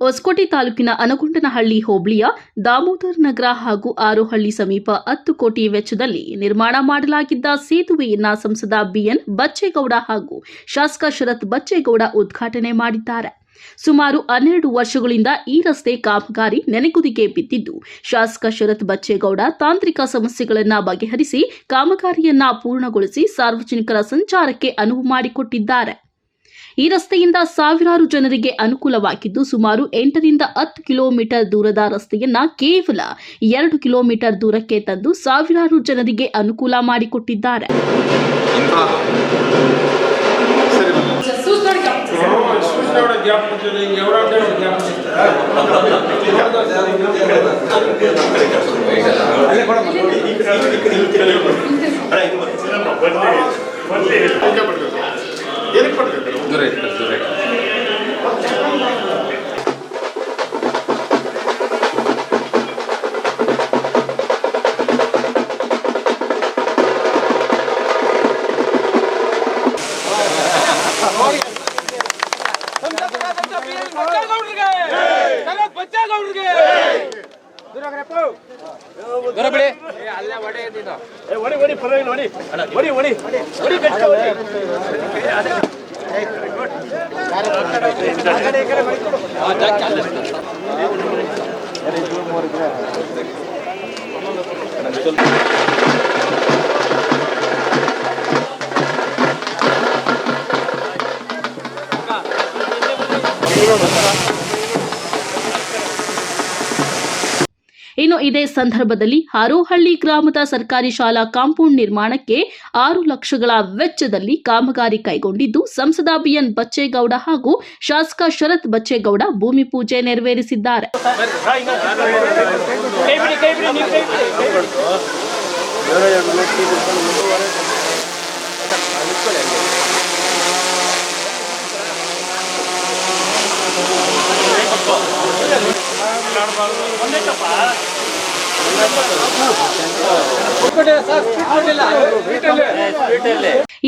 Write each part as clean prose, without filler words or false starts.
ಹೊಸಕೋಟೆ ತಾಲೂಕಿನ ಅನಗೊಂಡನಹಳ್ಳಿ ಹೋಬಳಿಯ ದಾಮೋದರ ನಗರ ಹಾಗೂ ಆರೋಹಳ್ಳಿ ಸಮೀಪ 10 ಕೋಟಿ ವೆಚ್ಚದಲ್ಲಿ ನಿರ್ಮಾಣ ಮಾಡಲಾಗಿದ್ದ ಸೇತುವೆಯನ್ನ ಸಂಸದ ಬಿಎನ್ ಬಚ್ಚೇಗೌಡ ಹಾಗೂ ಶಾಸಕ ಶರತ್ ಬಚ್ಚೇಗೌಡ ಉದ್ಘಾಟನೆ ಮಾಡಿದ್ದಾರೆ. ಸುಮಾರು 12 ವರ್ಷಗಳಿಂದ ಈ ರಸ್ತೆ ಕಾಮಗಾರಿ ನೆನೆಗುದಿಗೆ ಬಿದ್ದಿದ್ದು, ಶಾಸಕ ಶರತ್ ಬಚ್ಚೇಗೌಡ ತಾಂತ್ರಿಕ ಸಮಸ್ಯೆಗಳನ್ನು ಬಗೆಹರಿಸಿ ಕಾಮಗಾರಿಯನ್ನ ಪೂರ್ಣಗೊಳಿಸಿ ಸಾರ್ವಜನಿಕರ ಸಂಚಾರಕ್ಕೆ ಅನುವು ಮಾಡಿಕೊಟ್ಟಿದ್ದಾರೆ. ಈ ರಸ್ತೆಯಿಂದ ಸಾವಿರಾರು ಜನರಿಗೆ ಅನುಕೂಲವಾಗಿದ್ದು, ಸುಮಾರು 8 ರಿಂದ 10 ಕಿಲೋಮೀಟರ್ ದೂರದ ರಸ್ತೆಯನ್ನ ಕೇವಲ 2 ಕಿಲೋಮೀಟರ್ ದೂರಕ್ಕೆ ತಂದು ಸಾವಿರಾರು ಜನರಿಗೆ ಅನುಕೂಲ ಮಾಡಿಕೊಟ್ಟಿದ್ದಾರೆ. ಇನ್ನು ಇದೇ ಸಂದರ್ಭದಲ್ಲಿ ಆರೋಹಳ್ಳಿ ಗ್ರಾಮದ ಸರ್ಕಾರಿ ಶಾಲಾ ಕಾಂಪೌಂಡ್ ನಿರ್ಮಾಣಕ್ಕೆ 6 ಲಕ್ಷಗಳ ವೆಚ್ಚದಲ್ಲಿ ಕಾಮಗಾರಿ ಕೈಗೊಂಡಿದ್ದು, ಸಂಸದ ಬಿಎನ್ ಬಚ್ಚೇಗೌಡ ಹಾಗೂ ಶಾಸಕ ಶರತ್ ಬಚ್ಚೇಗೌಡ ಭೂಮಿ ಪೂಜೆ ನೆರವೇರಿಸಿದ್ದಾರೆ.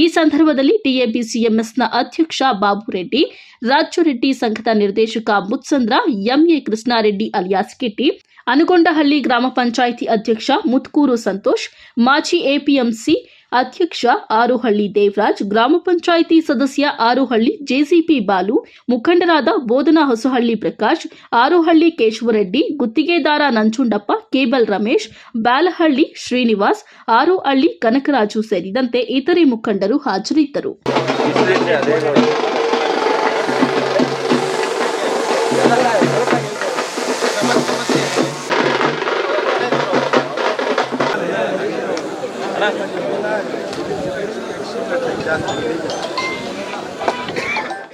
ಈ ಸಂದರ್ಭದಲ್ಲಿ ಟಿಎಬಿಸಿಎಂಎಸ್ನ ಅಧ್ಯಕ್ಷ ಬಾಬು ರೆಡ್ಡಿ, ರಾಜು ರೆಡ್ಡಿ ಸಂಘದ ನಿರ್ದೇಶಕ ಮುತ್ಸಂದ್ರ, ಎಂಎ ಕೃಷ್ಣಾರೆಡ್ಡಿ ಅಲಿಯಾಸ್ ಕಿಟ್ಟಿ, ಅನಗೊಂಡಹಳ್ಳಿ ಗ್ರಾಮ ಪಂಚಾಯಿತಿ ಅಧ್ಯಕ್ಷ ಮುತ್ಕೂರು ಸಂತೋಷ್, ಮಾಜಿ ಎಪಿಎಂಸಿ ಅಧ್ಯಕ್ಷ ಆರೋಹಳ್ಳಿ ದೇವರಾಜ್, ಗ್ರಾಮ ಪಂಚಾಯಿತಿ ಸದಸ್ಯ ಆರೋಹಳ್ಳಿ ಜೆಸಿಪಿ ಬಾಲು, ಮುಖಂಡರಾದ ಬೋಧನಾ ಹೊಸಹಳ್ಳಿ ಪ್ರಕಾಶ್, ಆರೋಹಳ್ಳಿ ಕೇಶವರೆಡ್ಡಿ, ಗುತ್ತಿಗೆದಾರ ನಂಜುಂಡಪ್ಪ, ಕೇಬಲ್ ರಮೇಶ್, ಬ್ಯಾಲಹಳ್ಳಿ ಶ್ರೀನಿವಾಸ್, ಆರೋಹಳ್ಳಿ ಕನಕರಾಜು ಸೇರಿದಂತೆ ಇತರೆ ಮುಖಂಡರು ಹಾಜರಿದ್ದರು. Gracias.